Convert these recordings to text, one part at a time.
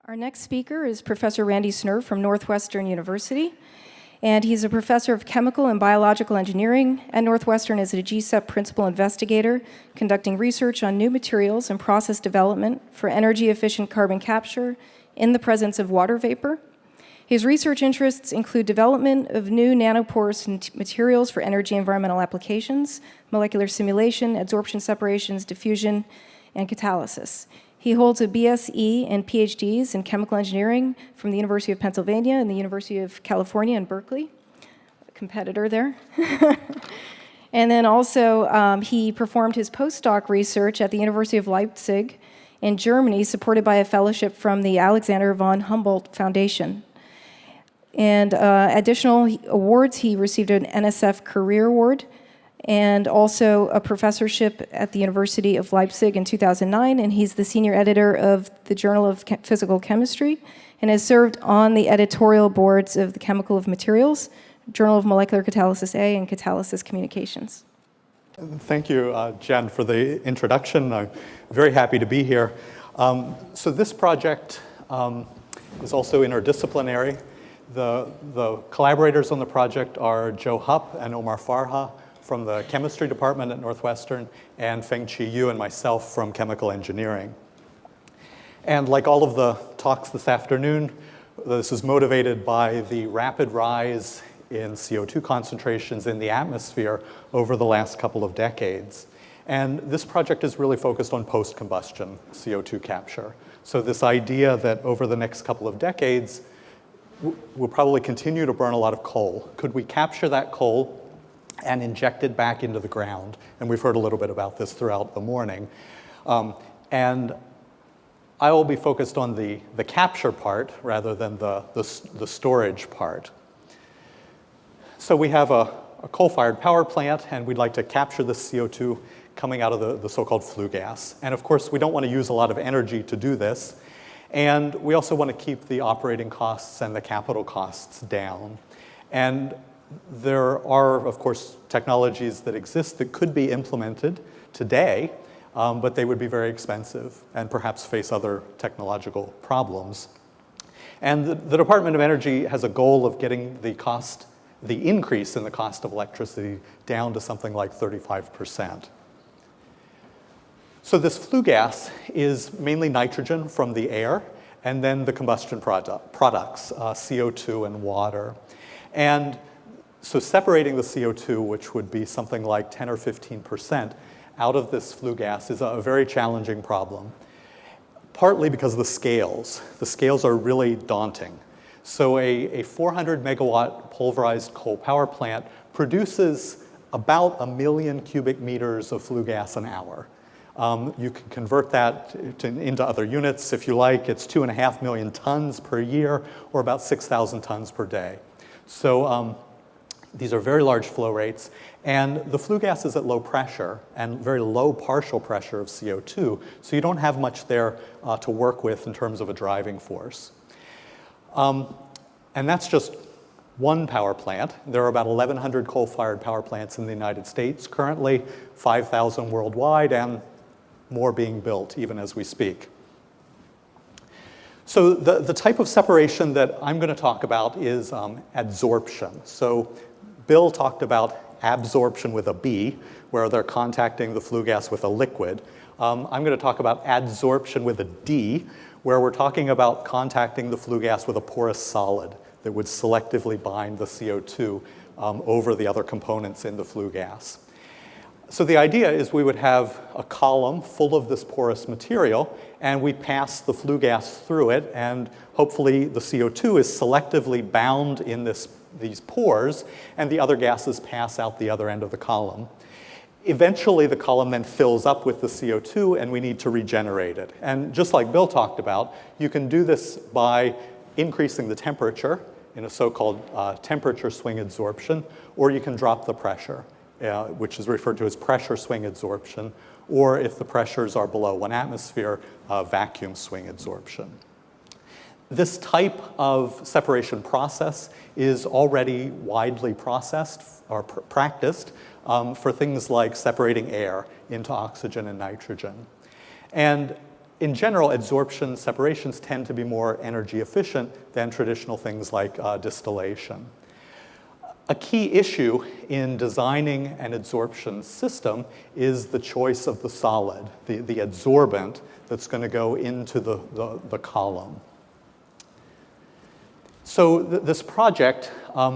Our next speaker is Professor Randall Snurr from Northwestern University, and he's a professor of chemical and biological engineering at Northwestern as a GCEP principal investigator, conducting research on new materials and process development for energy-efficient carbon capture in the presence of water vapor. His research interests include development of new nanoporous materials for energy environmental applications, molecular simulation, adsorption separations, diffusion, and catalysis. He holds a BSE and PhDs in chemical engineering from the University of Pennsylvania and the University of California in Berkeley, a competitor there. And then also he performed his postdoc research at the University of Leipzig in Germany, supported by a fellowship from the Alexander von Humboldt Foundation. And additional awards, he received an NSF Career Award and also a professorship at the University of Leipzig in 2009, and he's the senior editor of the Journal of Physical Chemistry and has served on the editorial boards of the Chemical of Materials, Journal of Molecular Catalysis A, and Catalysis Communications. Thank you, Jen, for the introduction. I'm very happy to be here. So this project is also interdisciplinary. The collaborators on the project are Joe Hupp and Omar Farha from the chemistry department at Northwestern, and Feng-Chi Yu and myself from chemical engineering. And like all of the talks this afternoon, this is motivated by the rapid rise in CO2 concentrations in the atmosphere over the last couple of decades. And this project is really focused on post-combustion CO2 capture. So this idea that over the next couple of decades, we'll probably continue to burn a lot of coal. Could we capture that coal and inject it back into the ground? And we've heard a little bit about this throughout the morning. And I will be focused on the capture part rather than the storage part. So we have a coal-fired power plant, and we'd like to capture the CO2 coming out of the so-called flue gas. And of course, we don't want to use a lot of energy to do this. And we also want to keep the operating costs and the capital costs down. And there are, of course, technologies that exist that could be implemented today, but they would be very expensive and perhaps face other technological problems. And the Department of Energy has a goal of getting the increase in the cost of electricity down to something like 35%. So this flue gas is mainly nitrogen from the air, and then the combustion products, CO2 and water. And so separating the CO2, which would be something like 10 or 15% out of this flue gas, is a very challenging problem, partly because of the scales. The scales are really daunting. So a 400 megawatt pulverized coal power plant produces about 1 million cubic meters of flue gas an hour. You can convert that into other units if you like. It's 2.5 million tons per year, or about 6,000 tons per day. So these are very large flow rates, and the flue gas is at low pressure and very low partial pressure of CO2, so you don't have much there to work with in terms of a driving force. And that's just one power plant. There are about 1,100 coal-fired power plants in the United States currently, 5,000 worldwide, and more being built even as we speak. So the type of separation that I'm going to talk about is adsorption. So Bill talked about absorption with a B, where they're contacting the flue gas with a liquid. I'm going to talk about adsorption with a D, where we're talking about contacting the flue gas with a porous solid that would selectively bind the CO2 over the other components in the flue gas. So the idea is we would have a column full of this porous material, and we pass the flue gas through it, and hopefully the CO2 is selectively bound in these pores, and the other gases pass out the other end of the column. Eventually, the column then fills up with the CO2, and we need to regenerate it. And just like Bill talked about, you can do this by increasing the temperature in a so-called temperature swing adsorption, or you can drop the pressure, which is referred to as pressure swing adsorption, or if the pressures are below 1 atmosphere, vacuum swing adsorption. This type of separation process is already widely processed or practiced for things like separating air into oxygen and nitrogen. And in general, adsorption separations tend to be more energy efficient than traditional things like distillation. A key issue in designing an adsorption system is the choice of the solid, the adsorbent that's going to go into the column. So this project,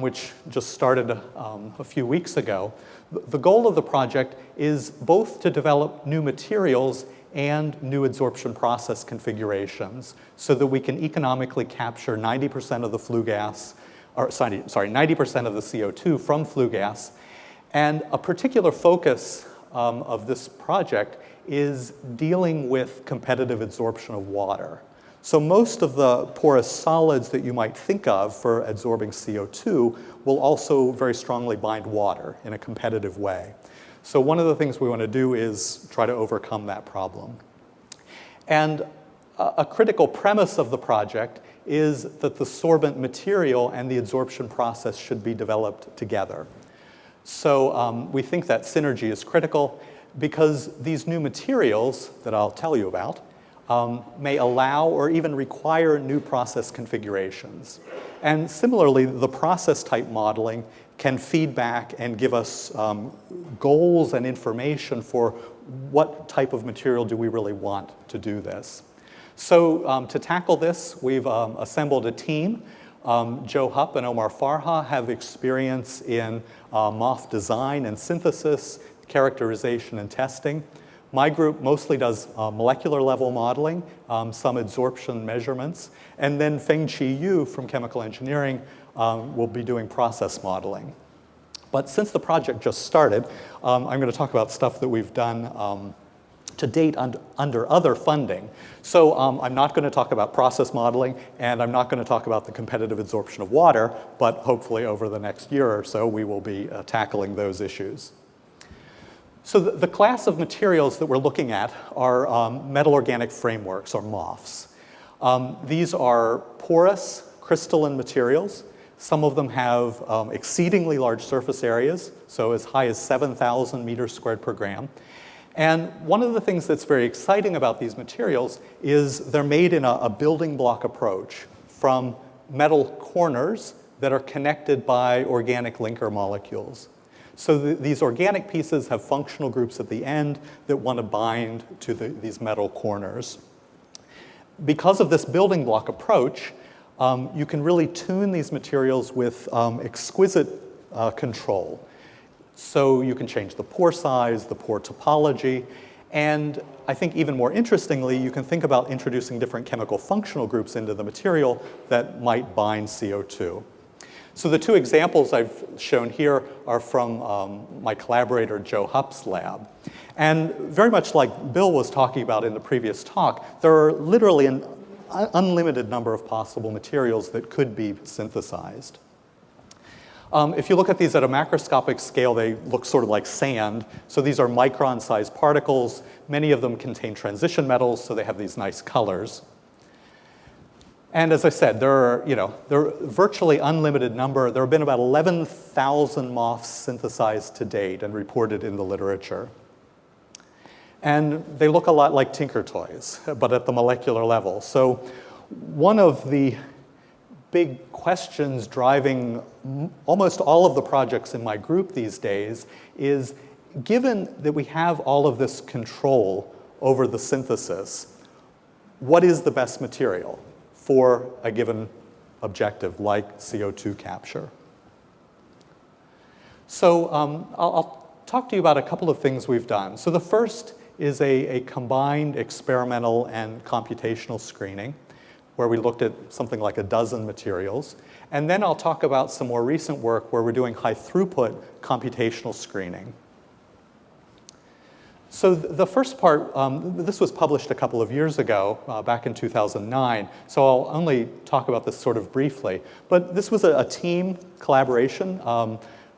which just started a few weeks ago, the goal of the project is both to develop new materials and new adsorption process configurations so that we can economically capture 90% of the flue gas, or sorry, 90% of the CO2 from flue gas. And a particular focus of this project is dealing with competitive adsorption of water. So most of the porous solids that you might think of for adsorbing CO2 will also very strongly bind water in a competitive way. So one of the things we want to do is try to overcome that problem. And a critical premise of the project is that the sorbent material and the adsorption process should be developed together. So we think that synergy is critical because these new materials that I'll tell you about may allow or even require new process configurations. And similarly, the process type modeling can feed back and give us goals and information for what type of material do we really want to do this. So to tackle this, we've assembled a team. Joe Hupp and Omar Farha have experience in MOF design and synthesis, characterization and testing. My group mostly does molecular level modeling, some adsorption measurements, and then Feng-Chi Yu from chemical engineering will be doing process modeling. But since the project just started, I'm going to talk about stuff that we've done to date under other funding. So I'm not going to talk about process modeling, and I'm not going to talk about the competitive adsorption of water, but hopefully over the next year or so, we will be tackling those issues. So the class of materials that we're looking at are metal organic frameworks, or MOFs. These are porous crystalline materials. Some of them have exceedingly large surface areas, so as high as 7,000 meters squared per gram. And one of the things that's very exciting about these materials is they're made in a building block approach from metal corners that are connected by organic linker molecules. So these organic pieces have functional groups at the end that want to bind to these metal corners. Because of this building block approach, you can really tune these materials with exquisite control. So you can change the pore size, the pore topology, and I think even more interestingly, you can think about introducing different chemical functional groups into the material that might bind CO2. So the two examples I've shown here are from my collaborator Joe Hupp's lab. And very much like Bill was talking about in the previous talk, there are literally an unlimited number of possible materials that could be synthesized. If you look at these at a macroscopic scale, they look sort of like sand. So these are micron-sized particles. Many of them contain transition metals, so they have these nice colors. And as I said, there are virtually unlimited number. There have been about 11,000 MOFs synthesized to date and reported in the literature. And they look a lot like Tinker Toys, but at the molecular level. So one of the big questions driving almost all of the projects in my group these days is, given that we have all of this control over the synthesis, what is the best material for a given objective like CO2 capture? So I'll talk to you about a couple of things we've done. So the first is a combined experimental and computational screening, where we looked at something like a dozen materials. And then I'll talk about some more recent work where we're doing high-throughput computational screening. So the first part, this was published a couple of years ago, back in 2009, so I'll only talk about this sort of briefly. But this was a team collaboration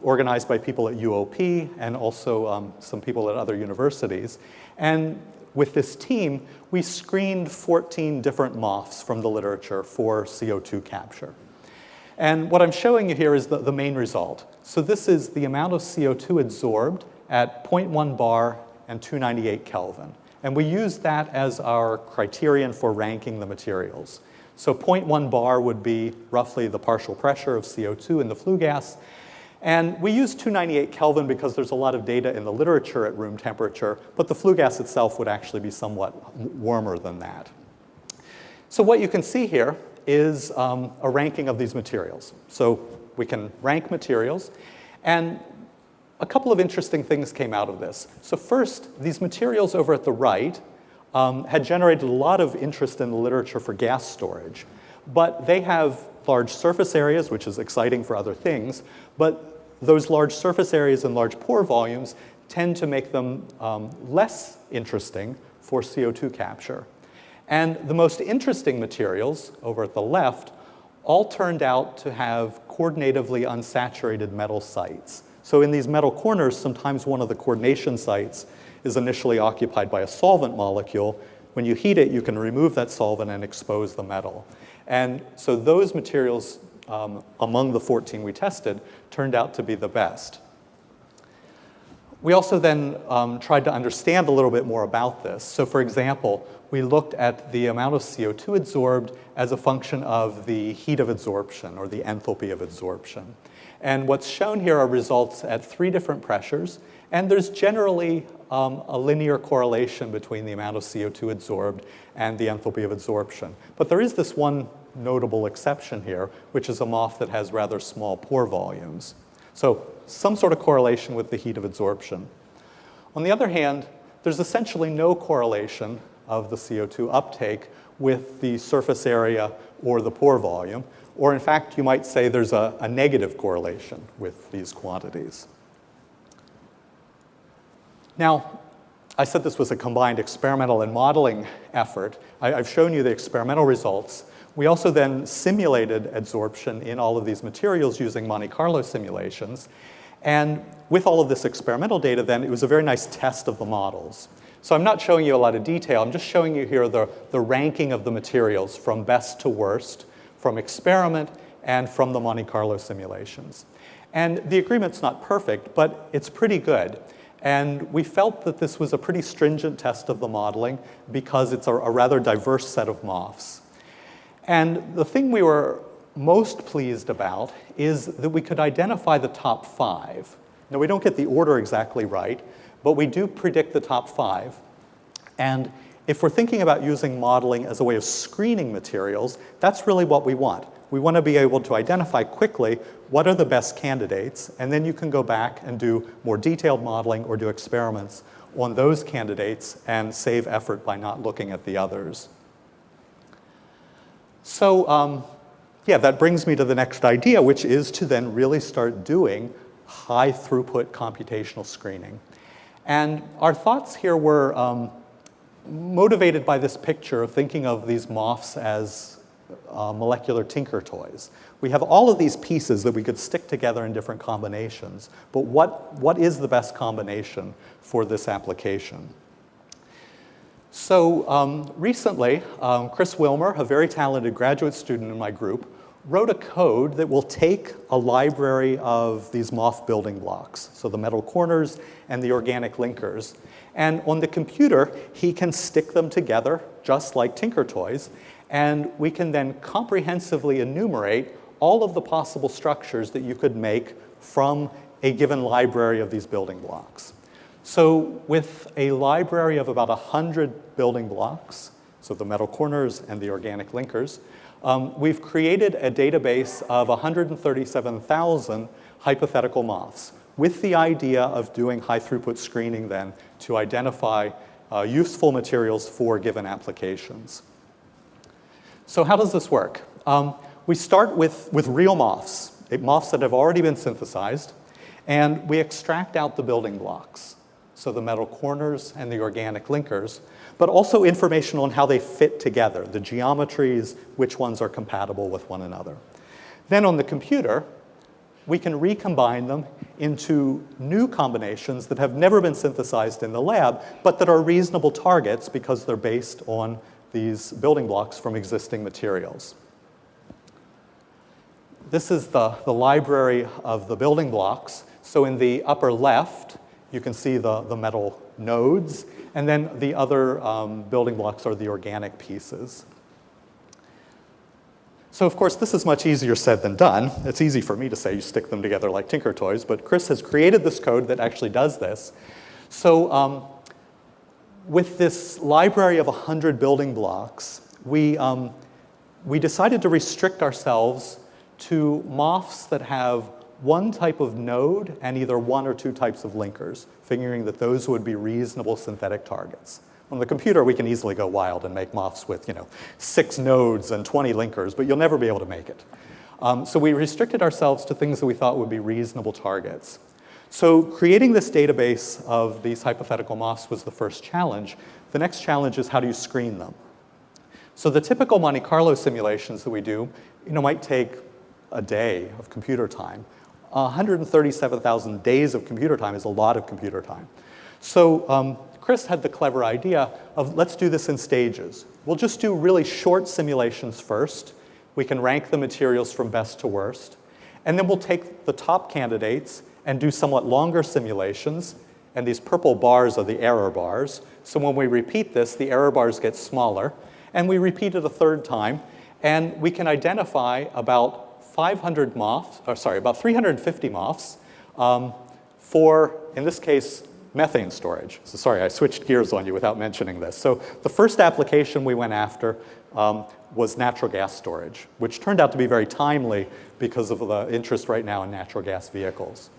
organized by people at UOP and also some people at other universities. And with this team, we screened 14 different MOFs from the literature for CO2 capture. And what I'm showing you here is the main result. So this is the amount of CO2 adsorbed at 0.1 bar and 298 Kelvin. And we use that as our criterion for ranking the materials. So 0.1 bar would be roughly the partial pressure of CO2 in the flue gas. And we use 298 Kelvin because there's a lot of data in the literature at room temperature, but the flue gas itself would actually be somewhat warmer than that. So what you can see here is a ranking of these materials. So we can rank materials, and a couple of interesting things came out of this. So first, these materials over at the right had generated a lot of interest in the literature for gas storage, but they have large surface areas, which is exciting for other things, but those large surface areas and large pore volumes tend to make them less interesting for CO2 capture. And the most interesting materials over at the left all turned out to have coordinatively unsaturated metal sites. So in these metal corners, sometimes one of the coordination sites is initially occupied by a solvent molecule. When you heat it, you can remove that solvent and expose the metal. And so those materials, among the 14 we tested, turned out to be the best. We also then tried to understand a little bit more about this. So for example, we looked at the amount of CO2 absorbed as a function of the heat of adsorption, or the enthalpy of adsorption. And what's shown here are results at 3 different pressures, and there's generally a linear correlation between the amount of CO2 absorbed and the enthalpy of adsorption. But there is this one notable exception here, which is a MOF that has rather small pore volumes. So some sort of correlation with the heat of adsorption. On the other hand, there's essentially no correlation of the CO2 uptake with the surface area or the pore volume, or in fact, you might say there's a negative correlation with these quantities. Now, I said this was a combined experimental and modeling effort. I've shown you the experimental results. We also then simulated adsorption in all of these materials using Monte Carlo simulations. And with all of this experimental data then, it was a very nice test of the models. So I'm not showing you a lot of detail. I'm just showing you here the ranking of the materials from best to worst, from experiment and from the Monte Carlo simulations. And the agreement's not perfect, but it's pretty good. And we felt that this was a pretty stringent test of the modeling because it's a rather diverse set of MOFs. And the thing we were most pleased about is that we could identify the top 5. Now, we don't get the order exactly right, but we do predict the top 5. And if we're thinking about using modeling as a way of screening materials, that's really what we want. We want to be able to identify quickly what are the best candidates, and then you can go back and do more detailed modeling or do experiments on those candidates and save effort by not looking at the others. So yeah, that brings me to the next idea, which is to then really start doing high throughput computational screening. And our thoughts here were motivated by this picture of thinking of these MOFs as molecular tinker toys. We have all of these pieces that we could stick together in different combinations, but what is the best combination for this application? So recently, Chris Wilmer, a very talented graduate student in my group, wrote a code that will take a library of these MOF building blocks, so the metal corners and the organic linkers. And on the computer, he can stick them together just like tinker toys, and we can then comprehensively enumerate all of the possible structures that you could make from a given library of these building blocks. So with a library of about 100 building blocks, so the metal corners and the organic linkers, we've created a database of 137,000 hypothetical MOFs with the idea of doing high throughput screening then to identify useful materials for given applications. So how does this work? We start with real MOFs, MOFs that have already been synthesized, and we extract out the building blocks, so the metal corners and the organic linkers, but also information on how they fit together, the geometries, which ones are compatible with one another. Then on the computer, we can recombine them into new combinations that have never been synthesized in the lab, but that are reasonable targets because they're based on these building blocks from existing materials. This is the library of the building blocks. So in the upper left you can see the metal nodes, and then the other building blocks are the organic pieces. So of course, this is much easier said than done. It's easy for me to say you stick them together like Tinker Toys, but Chris has created this code that actually does this. So with this library of 100 building blocks, we decided to restrict ourselves to MOFs that have one type of node and either one or two types of linkers, figuring that those would be reasonable synthetic targets. On the computer, we can easily go wild and make MOFs with 6 nodes and 20 linkers, but you'll never be able to make it. So we restricted ourselves to things that we thought would be reasonable targets. So creating this database of these hypothetical MOFs was the first challenge. The next challenge is how do you screen them? So the typical Monte Carlo simulations that we do might take a day of computer time. 137,000 days of computer time is a lot of computer time. So Chris had the clever idea of let's do this in stages. We'll just do really short simulations first. We can rank the materials from best to worst. And then we'll take the top candidates and do somewhat longer simulations. And these purple bars are the error bars. So when we repeat this, the error bars get smaller. And we repeat it a third time. And we can identify about 500 MOFs, or sorry, about 350 MOFs for, in this case, methane storage. So sorry, I switched gears on you without mentioning this. So the first application we went after was natural gas storage, which turned out to be very timely because of the interest right now in natural gas vehicles.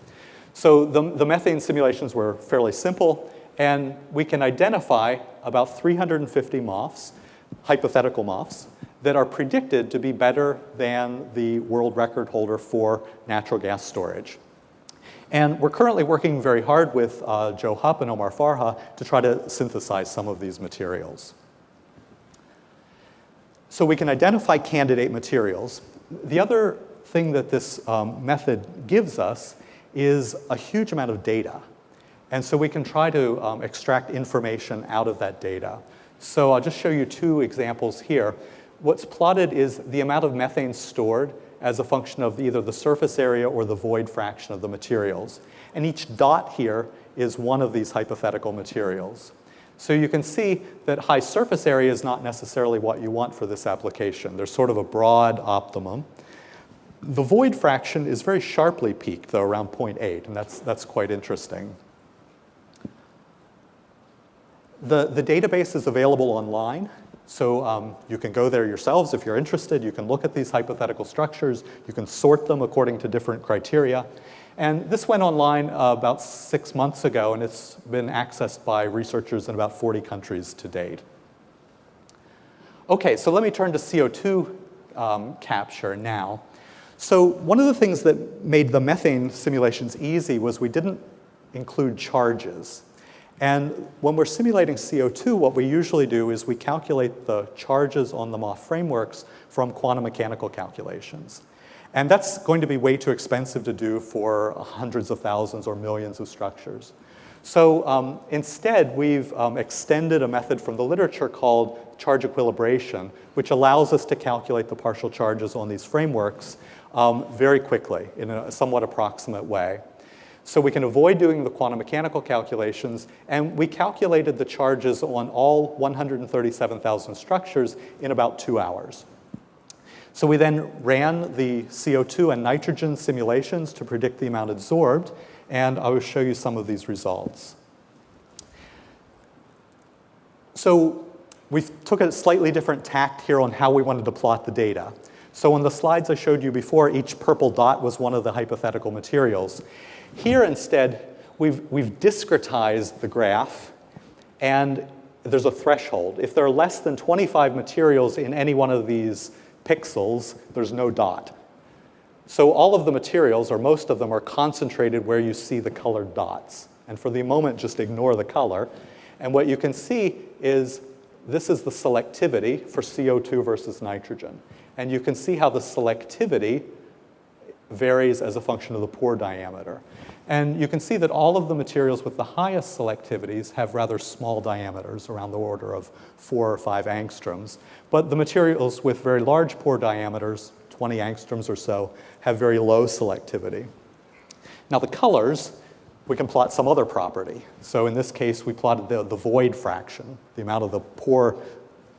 So the methane simulations were fairly simple, and we can identify about 350 MOFs, hypothetical MOFs, that are predicted to be better than the world record holder for natural gas storage. And we're currently working very hard with Joe Hupp and Omar Farha to try to synthesize some of these materials. So we can identify candidate materials. The other thing that this method gives us is a huge amount of data. And so we can try to extract information out of that data. So I'll just show you 2 examples here. What's plotted is the amount of methane stored as a function of either the surface area or the void fraction of the materials. And each dot here is one of these hypothetical materials. So you can see that high surface area is not necessarily what you want for this application. There's sort of a broad optimum. The void fraction is very sharply peaked, though, around 0.8, and that's quite interesting. The database is available online. So you can go there yourselves if you're interested. You can look at these hypothetical structures. You can sort them according to different criteria. And this went online about 6 months ago, and it's been accessed by researchers in about 40 countries to date. OK, so let me turn to CO2 capture now. So one of the things that made the methane simulations easy was we didn't include charges. And when we're simulating CO2, what we usually do is we calculate the charges on the MOF frameworks from quantum mechanical calculations. And that's going to be way too expensive to do for hundreds of thousands or millions of structures. So instead, we've extended a method from the literature called charge equilibration, which allows us to calculate the partial charges on these frameworks very quickly in a somewhat approximate way. So we can avoid doing the quantum mechanical calculations, and we calculated the charges on all 137,000 structures in about 2 hours. So we then ran the CO2 and nitrogen simulations to predict the amount absorbed, and I will show you some of these results. So we took a slightly different tack here on how we wanted to plot the data. So on the slides I showed you before, each purple dot was one of the hypothetical materials. Here, instead, we've discretized the graph, and there's a threshold. If there are less than 25 materials in any one of these pixels, there's no dot. So all of the materials, or most of them, are concentrated where you see the colored dots. And for the moment, just ignore the color. And what you can see is this is the selectivity for CO2 versus nitrogen. And you can see how the selectivity varies as a function of the pore diameter. And you can see that all of the materials with the highest selectivities have rather small diameters, around the order of 4 or 5 angstroms. But the materials with very large pore diameters, 20 angstroms or so, have very low selectivity. Now the colors, we can plot some other property. So in this case, we plotted the void fraction, the amount of the pore,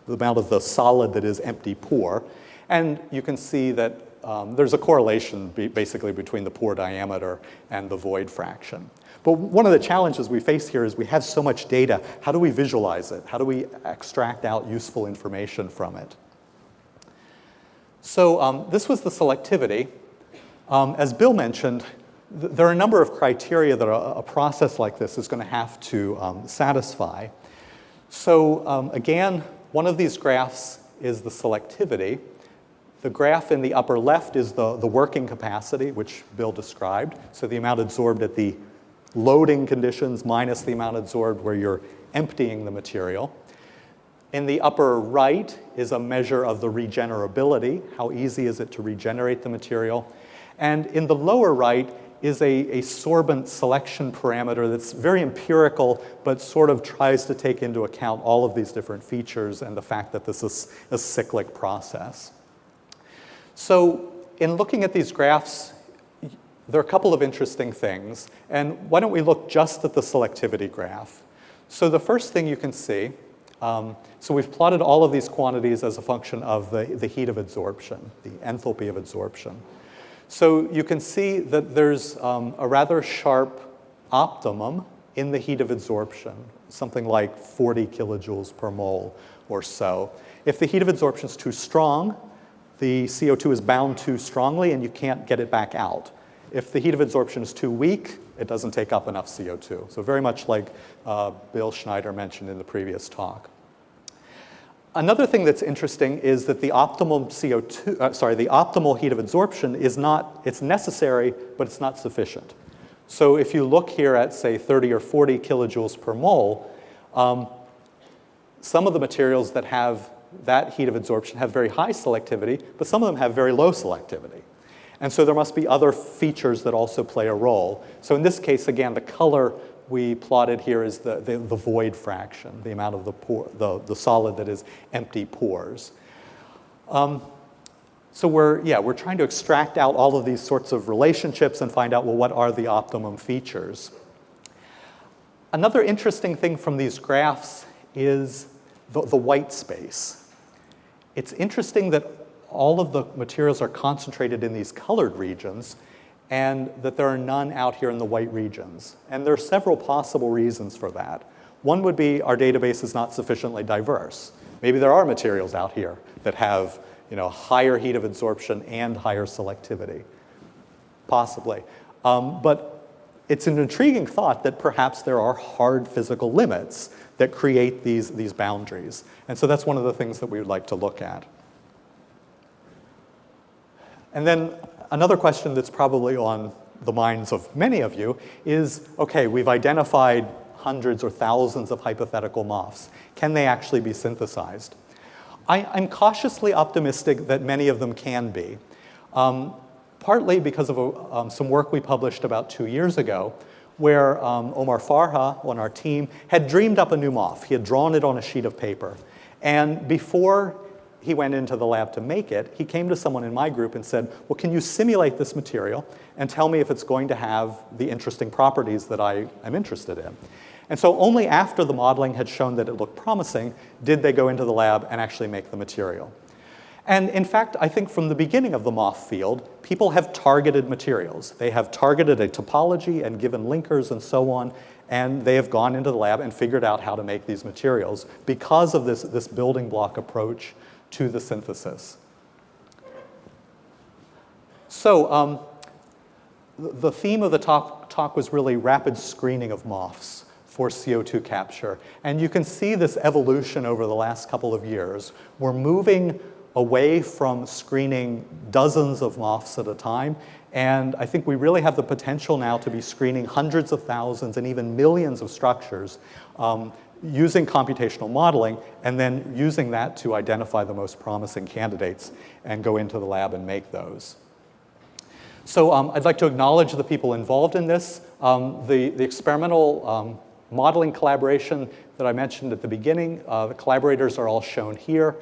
the amount of the solid that is empty pore. And you can see that there's a correlation basically between the pore diameter and the void fraction. But one of the challenges we face here is we have so much data. How do we visualize it? How do we extract out useful information from it? So this was the selectivity. As Bill mentioned, there are a number of criteria that a process like this is going to have to satisfy. So again, one of these graphs is the selectivity. The graph in the upper left is the working capacity, which Bill described. So the amount absorbed at the loading conditions minus the amount absorbed where you're emptying the material. In the upper right is a measure of the regenerability. How easy is it to regenerate the material? And in the lower right is a sorbent selection parameter that's very empirical, but sort of tries to take into account all of these different features and the fact that this is a cyclic process. So in looking at these graphs, there are a couple of interesting things. And why don't we look just at the selectivity graph? So the first thing you can see, so we've plotted all of these quantities as a function of the heat of adsorption, the enthalpy of adsorption. So you can see that there's a rather sharp optimum in the heat of adsorption, something like 40 kilojoules per mole or so. If the heat of adsorption is too strong, the CO2 is bound too strongly and you can't get it back out. If the heat of adsorption is too weak, it doesn't take up enough CO2. So very much like Bill Schneider mentioned in the previous talk. Another thing that's interesting is that the optimum the optimal heat of adsorption is not, it's necessary, but it's not sufficient. So if you look here at, say, 30 or 40 kilojoules per mole, some of the materials that have that heat of adsorption have very high selectivity, but some of them have very low selectivity. And so there must be other features that also play a role. So in this case, again, the color we plotted here is the void fraction, the amount of the pore, the solid that is empty pores. So we're trying to extract out all of these sorts of relationships and find out, well, what are the optimum features? Another interesting thing from these graphs is the white space. It's interesting that all of the materials are concentrated in these colored regions and that there are none out here in the white regions. And there are several possible reasons for that. One would be our database is not sufficiently diverse. Maybe there are materials out here that have higher heat of adsorption and higher selectivity, possibly. But it's an intriguing thought that perhaps there are hard physical limits that create these boundaries. And so that's one of the things that we would like to look at. And then another question that's probably on the minds of many of you is, okay, we've identified hundreds or thousands of hypothetical MOFs. Can they actually be synthesized? I'm cautiously optimistic that many of them can be, partly because of some work we published about 2 years ago, where Omar Farha on our team had dreamed up a new MOF. He had drawn it on a sheet of paper. And before he went into the lab to make it, he came to someone in my group and said, well, can you simulate this material and tell me if it's going to have the interesting properties that I am interested in? And so only after the modeling had shown that it looked promising did they go into the lab and actually make the material. And in fact, I think from the beginning of the MOF field, people have targeted materials. They have targeted a topology and given linkers and so on, and they have gone into the lab and figured out how to make these materials because of this building block approach to the synthesis. So the theme of the talk was really rapid screening of MOFs for CO2 capture. And you can see this evolution over the last couple of years. We're moving away from screening dozens of MOFs at a time. And I think we really have the potential now to be screening hundreds of thousands and even millions of structures using computational modeling, and then using that to identify the most promising candidates and go into the lab and make those. So I'd like to acknowledge the people involved in this. The experimental modeling collaboration that I mentioned at the beginning, the collaborators are all shown here.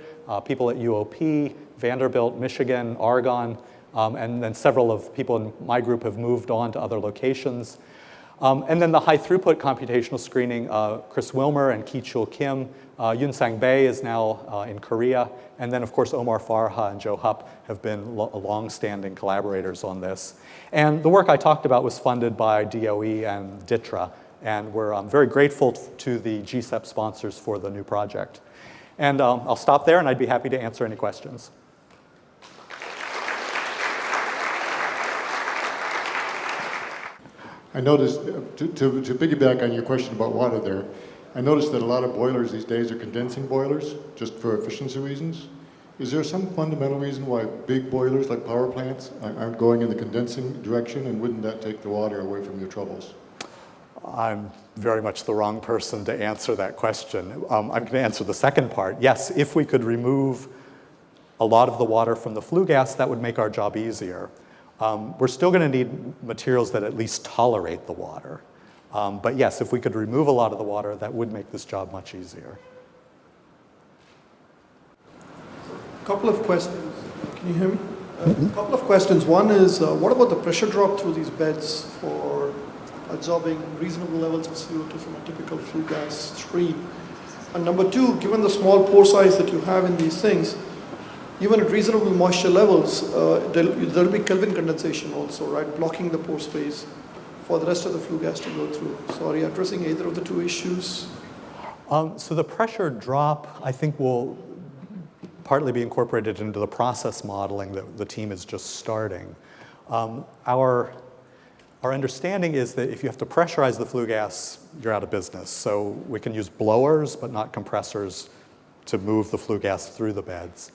People at UOP, Vanderbilt, Michigan, Argonne, and then several of people in my group have moved on to other locations. And then the high-throughput computational screening, Chris Wilmer and Ki-Chul Kim. Yunsang Bae is now in Korea. And then, of course, Omar Farha and Joe Hupp have been long-standing collaborators on this. And the work I talked about was funded by DOE and DITRA. And we're very grateful to the GCEP sponsors for the new project. And I'll stop there, and I'd be happy to answer any questions. I noticed, to piggyback on your question about water there, I noticed that a lot of boilers these days are condensing boilers, just for efficiency reasons. Is there some fundamental reason why big boilers like power plants aren't going in the condensing direction, and wouldn't that take the water away from your troubles? I'm very much the wrong person to answer that question. I'm going to answer the second part. Yes, if we could remove a lot of the water from the flue gas, that would make our job easier. We're still going to need materials that at least tolerate the water. But yes, if we could remove a lot of the water, that would make this job much easier. A couple of questions. Can you hear me? A couple of questions. One is, what about the pressure drop through these beds for absorbing reasonable levels of CO2 from a typical flue gas stream? And number two, given the small pore size that you have in these things, even at reasonable moisture levels, there'll be Kelvin condensation also, right? Blocking the pore space for the rest of the flue gas to go through. So are you addressing either of the two issues? So the pressure drop, I think, will partly be incorporated into the process modeling that the team is just starting. Our understanding is that if you have to pressurize the flue gas, you're out of business. So we can use blowers, but not compressors, to move the flue gas through the beds.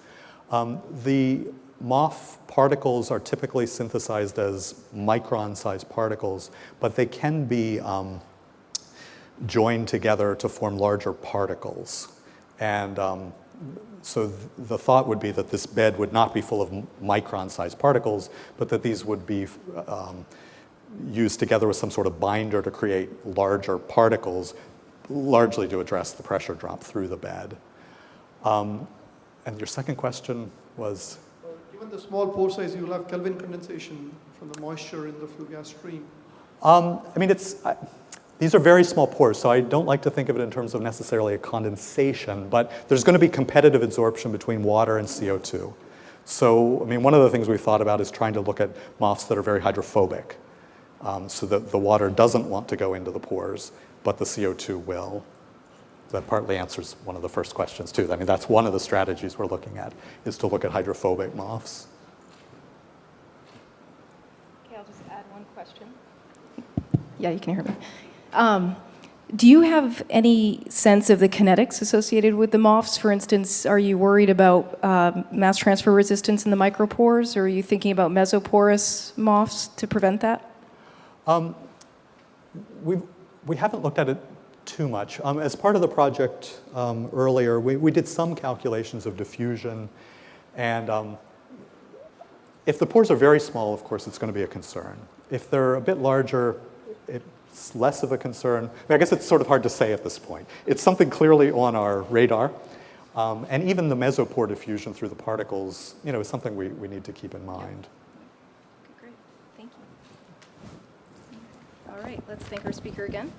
The MOF particles are typically synthesized as micron-sized particles, but they can be joined together to form larger particles. And so the thought would be that this bed would not be full of micron-sized particles, but that these would be used together with some sort of binder to create larger particles, largely to address the pressure drop through the bed. And your second question was? Given the small pore size, you'll have Kelvin condensation from the moisture in the flue gas stream. I mean, these are very small pores, so I don't like to think of it in terms of necessarily a condensation, but there's going to be competitive adsorption between water and CO2. So, I mean, one of the things we've thought about is trying to look at MOFs that are very hydrophobic, so that the water doesn't want to go into the pores, but the CO2 will. That partly answers one of the first questions, too. I mean, that's one of the strategies we're looking at, is to look at hydrophobic MOFs. Okay, I'll just add one question. Yeah, you can hear me. Do you have any sense of the kinetics associated with the MOFs? For instance, are you worried about mass transfer resistance in the micropores, or are you thinking about mesoporous MOFs to prevent that? We haven't looked at it too much. As part of the project earlier, we did some calculations of diffusion, and if the pores are very small, of course, it's going to be a concern. If they're a bit larger, it's less of a concern. I guess it's sort of hard to say at this point. It's something clearly on our radar, and even the mesopore diffusion through the particles, is something we need to keep in mind. Okay, great. Thank you. All right, let's thank our speaker again.